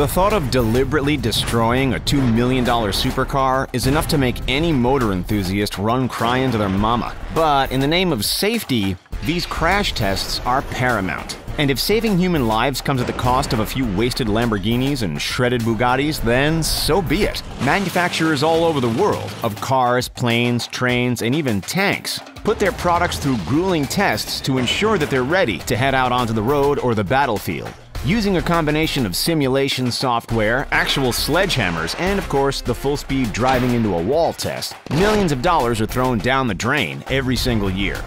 The thought of deliberately destroying a $2 million supercar is enough to make any motor enthusiast run crying to their mama. But in the name of safety, these crash tests are paramount. And if saving human lives comes at the cost of a few wasted Lamborghinis and shredded Bugattis, then so be it. Manufacturers all over the world of cars, planes, trains, and even tanks put their products through grueling tests to ensure that they're ready to head out onto the road or the battlefield. Using a combination of simulation software, actual sledgehammers, and of course the full-speed driving into a wall test, millions of dollars are thrown down the drain every single year.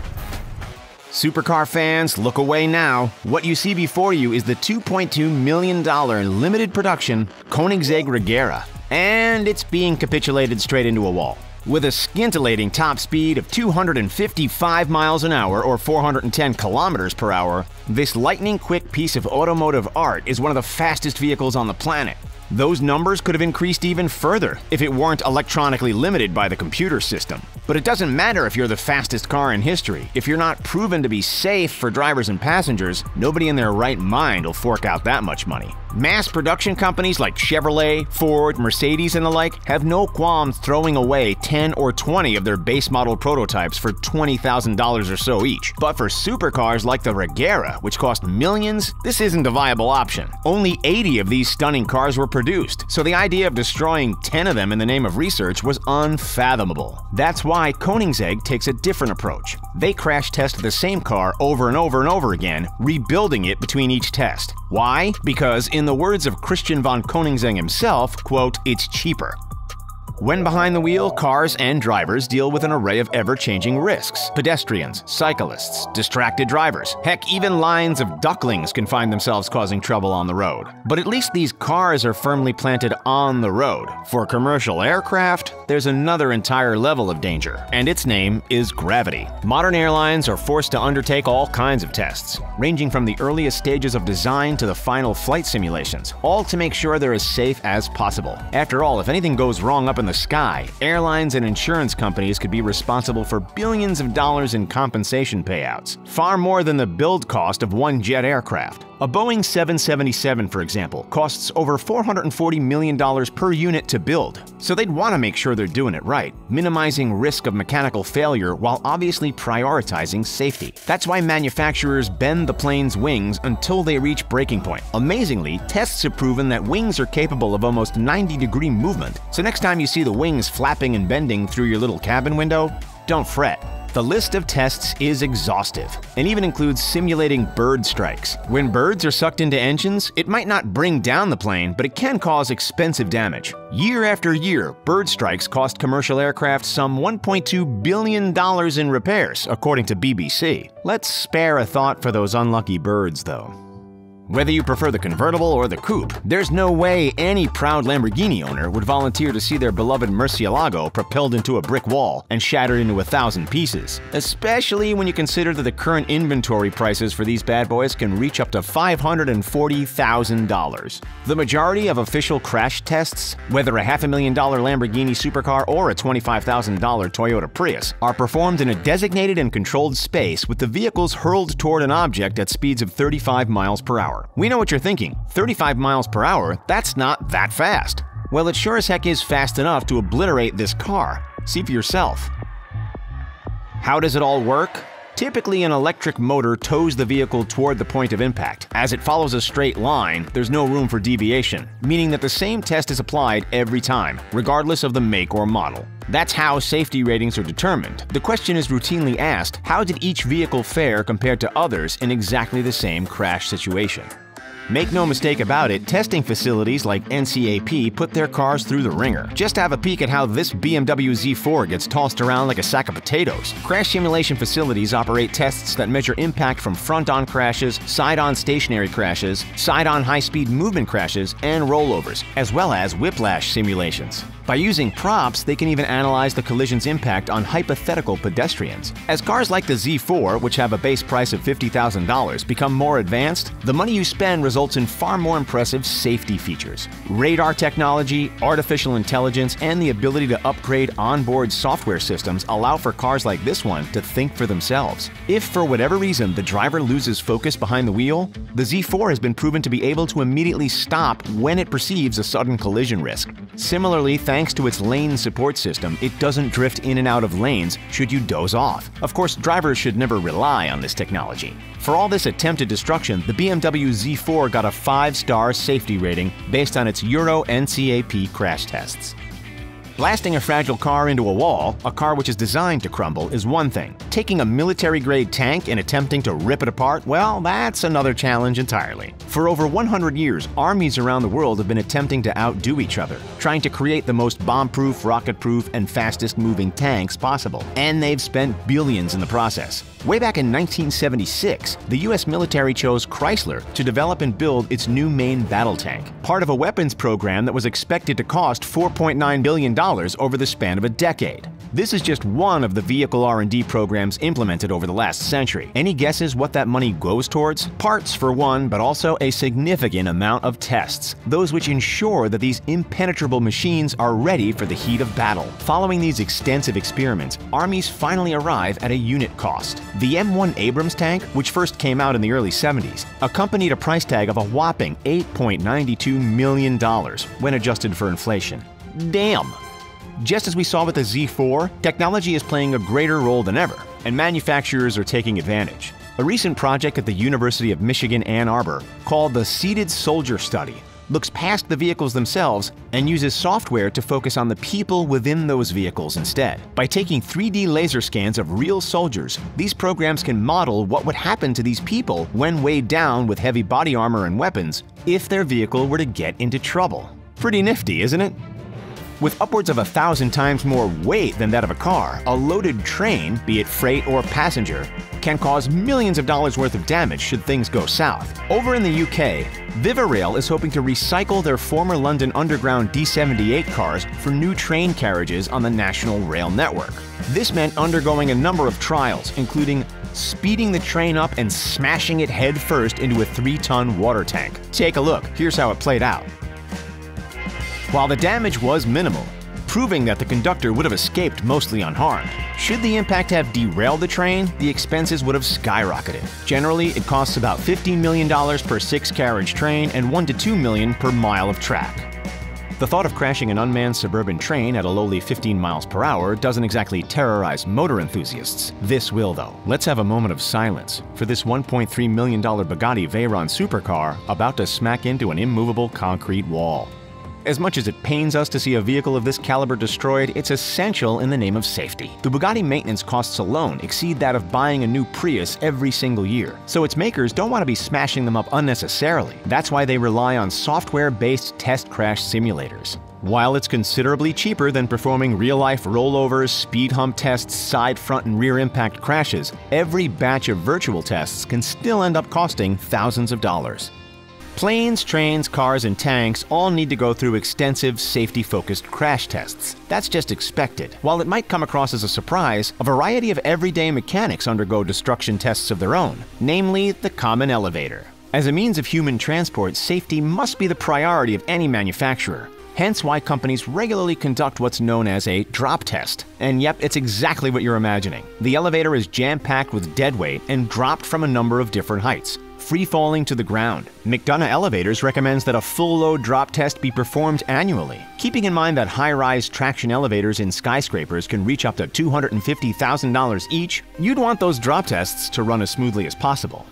Supercar fans, look away now. What you see before you is the $2.2 million limited production Koenigsegg Regera, and it's being capitulated straight into a wall. With a scintillating top speed of 255 miles an hour or 410 kilometers per hour, this lightning-quick piece of automotive art is one of the fastest vehicles on the planet. Those numbers could have increased even further if it weren't electronically limited by the computer system. But it doesn't matter if you're the fastest car in history. If you're not proven to be safe for drivers and passengers, nobody in their right mind will fork out that much money. Mass production companies like Chevrolet, Ford, Mercedes, and the like have no qualms throwing away 10 or 20 of their base model prototypes for $20,000 or so each. But for supercars like the Regera, which cost millions, this isn't a viable option. Only 80 of these stunning cars were produced, so the idea of destroying 10 of them in the name of research was unfathomable. That's why Koenigsegg takes a different approach. They crash test the same car over and over and over again, rebuilding it between each test. Why? Because in the words of Christian von Koenigsegg himself, quote, "It's cheaper." When behind the wheel, cars and drivers deal with an array of ever-changing risks. Pedestrians, cyclists, distracted drivers. Heck, even lines of ducklings can find themselves causing trouble on the road. But at least these cars are firmly planted on the road. For commercial aircraft, there's another entire level of danger, and its name is gravity. Modern airlines are forced to undertake all kinds of tests, ranging from the earliest stages of design to the final flight simulations, all to make sure they're as safe as possible. After all, if anything goes wrong up in the sky, airlines and insurance companies could be responsible for billions of dollars in compensation payouts, far more than the build cost of one jet aircraft. A Boeing 777, for example, costs over $440 million per unit to build, so they'd want to make sure they're doing it right, minimizing risk of mechanical failure while obviously prioritizing safety. That's why manufacturers bend the plane's wings until they reach breaking point. Amazingly, tests have proven that wings are capable of almost 90-degree movement, so next time you see the wings flapping and bending through your little cabin window, don't fret. The list of tests is exhaustive and even includes simulating bird strikes. When birds are sucked into engines, it might not bring down the plane, but it can cause expensive damage. Year after year, bird strikes cost commercial aircraft some $1.2 billion in repairs, according to BBC. Let's spare a thought for those unlucky birds, though. Whether you prefer the convertible or the coupe, there's no way any proud Lamborghini owner would volunteer to see their beloved Murcielago propelled into a brick wall and shattered into 1,000 pieces, especially when you consider that the current inventory prices for these bad boys can reach up to $540,000. The majority of official crash tests, whether a $500,000 Lamborghini supercar or a $25,000 Toyota Prius, are performed in a designated and controlled space with the vehicles hurled toward an object at speeds of 35 miles per hour. We know what you're thinking. 35 miles per hour? That's not that fast. Well, it sure as heck is fast enough to obliterate this car. See for yourself. How does it all work? Typically, an electric motor tows the vehicle toward the point of impact. As it follows a straight line, there's no room for deviation, meaning that the same test is applied every time, regardless of the make or model. That's how safety ratings are determined. The question is routinely asked, how did each vehicle fare compared to others in exactly the same crash situation? Make no mistake about it, testing facilities like NCAP put their cars through the ringer. Just have a peek at how this BMW Z4 gets tossed around like a sack of potatoes. Crash simulation facilities operate tests that measure impact from front-on crashes, side-on stationary crashes, side-on high-speed movement crashes, and rollovers, as well as whiplash simulations. By using props, they can even analyze the collision's impact on hypothetical pedestrians. As cars like the Z4, which have a base price of $50,000, become more advanced, the money you spend results in far more impressive safety features. Radar technology, artificial intelligence, and the ability to upgrade onboard software systems allow for cars like this one to think for themselves. If for whatever reason the driver loses focus behind the wheel, the Z4 has been proven to be able to immediately stop when it perceives a sudden collision risk. Similarly, thanks to its lane support system, it doesn't drift in and out of lanes should you doze off. Of course, drivers should never rely on this technology. For all this attempted destruction, the BMW Z4 got a 5-star safety rating based on its Euro NCAP crash tests. Blasting a fragile car into a wall, a car which is designed to crumble, is one thing. Taking a military-grade tank and attempting to rip it apart, well, that's another challenge entirely. For over 100 years, armies around the world have been attempting to outdo each other, trying to create the most bomb-proof, rocket-proof, and fastest-moving tanks possible. And they've spent billions in the process. Way back in 1976, the US military chose Chrysler to develop and build its new main battle tank, part of a weapons program that was expected to cost $4.9 billion over the span of a decade. This is just one of the vehicle R&D programs implemented over the last century. Any guesses what that money goes towards? Parts for one, but also a significant amount of tests, those which ensure that these impenetrable machines are ready for the heat of battle. Following these extensive experiments, armies finally arrive at a unit cost. The M1 Abrams tank, which first came out in the early 70s, accompanied a price tag of a whopping $8.92 million when adjusted for inflation. Damn! Just as we saw with the Z4, technology is playing a greater role than ever, and manufacturers are taking advantage. A recent project at the University of Michigan Ann Arbor, called the Seated Soldier Study, looks past the vehicles themselves and uses software to focus on the people within those vehicles instead. By taking 3D laser scans of real soldiers, these programs can model what would happen to these people when weighed down with heavy body armor and weapons if their vehicle were to get into trouble. Pretty nifty, isn't it? With upwards of 1,000 times more weight than that of a car, a loaded train, be it freight or passenger, can cause millions of dollars worth of damage should things go south. Over in the UK, Veyron is hoping to recycle their former London Underground D78 cars for new train carriages on the national rail network. This meant undergoing a number of trials, including speeding the train up and smashing it head first into a 3-ton water tank. Take a look, here's how it played out. While the damage was minimal, proving that the conductor would have escaped mostly unharmed. Should the impact have derailed the train, the expenses would have skyrocketed. Generally, it costs about $15 million per 6-carriage train and $1 to $2 million per mile of track. The thought of crashing an unmanned suburban train at a lowly 15 miles per hour doesn't exactly terrorize motor enthusiasts. This will, though. Let's have a moment of silence for this $1.3 million Bugatti Veyron supercar about to smack into an immovable concrete wall. As much as it pains us to see a vehicle of this caliber destroyed, it's essential in the name of safety. The Bugatti maintenance costs alone exceed that of buying a new Prius every single year, so its makers don't want to be smashing them up unnecessarily. That's why they rely on software-based test crash simulators. While it's considerably cheaper than performing real-life rollovers, speed hump tests, side, front, and rear impact crashes, every batch of virtual tests can still end up costing thousands of dollars. Planes, trains, cars, and tanks all need to go through extensive, safety-focused crash tests. That's just expected. While it might come across as a surprise, a variety of everyday mechanics undergo destruction tests of their own, namely the common elevator. As a means of human transport, safety must be the priority of any manufacturer. Hence why companies regularly conduct what's known as a drop test. And yep, it's exactly what you're imagining. The elevator is jam-packed with dead weight and dropped from a number of different heights, free-falling to the ground. McDonough Elevators recommends that a full-load drop test be performed annually, keeping in mind that high-rise traction elevators in skyscrapers can reach up to $250,000 each. You'd want those drop tests to run as smoothly as possible.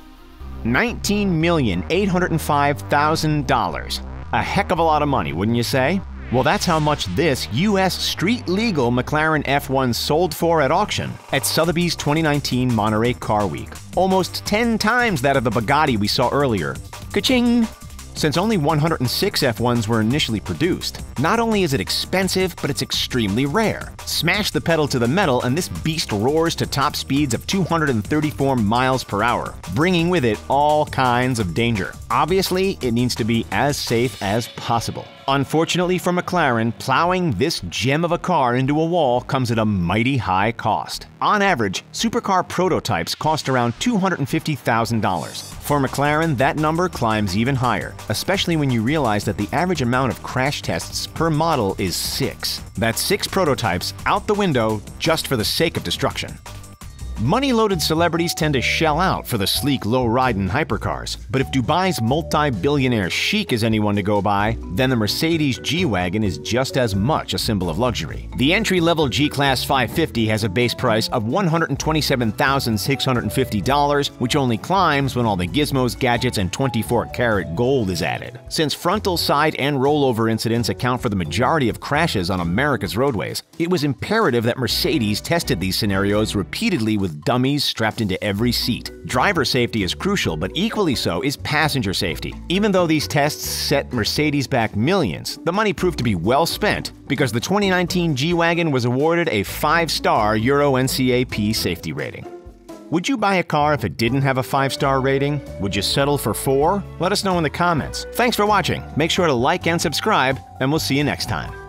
$19,805,000. A heck of a lot of money, wouldn't you say? Well, that's how much this U.S. street-legal McLaren F1 sold for at auction at Sotheby's 2019 Monterey Car Week. Almost 10 times that of the Bugatti we saw earlier. Ka-ching! since only 106 F1s were initially produced. Not only is it expensive, but it's extremely rare. Smash the pedal to the metal and this beast roars to top speeds of 234 miles per hour, bringing with it all kinds of danger. Obviously, it needs to be as safe as possible. Unfortunately for McLaren, plowing this gem of a car into a wall comes at a mighty high cost. On average, supercar prototypes cost around $250,000. For McLaren, that number climbs even higher, especially when you realize that the average amount of crash tests per model is 6. That's 6 prototypes out the window just for the sake of destruction. Money-loaded celebrities tend to shell out for the sleek, low-riding hypercars, but if Dubai's multi-billionaire sheik is anyone to go by, then the Mercedes G Wagon is just as much a symbol of luxury. The entry-level G-Class 550 has a base price of $127,650, which only climbs when all the gizmos, gadgets, and 24-karat gold is added. Since frontal, side, and rollover incidents account for the majority of crashes on America's roadways, it was imperative that Mercedes tested these scenarios repeatedly with dummies strapped into every seat. Driver safety is crucial, but equally so is passenger safety. Even though these tests set Mercedes back millions, the money proved to be well spent because the 2019 G Wagon was awarded a 5-star Euro NCAP safety rating. Would you buy a car if it didn't have a 5-star rating? Would you settle for 4? Let us know in the comments. Thanks for watching. Make sure to like and subscribe, and we'll see you next time.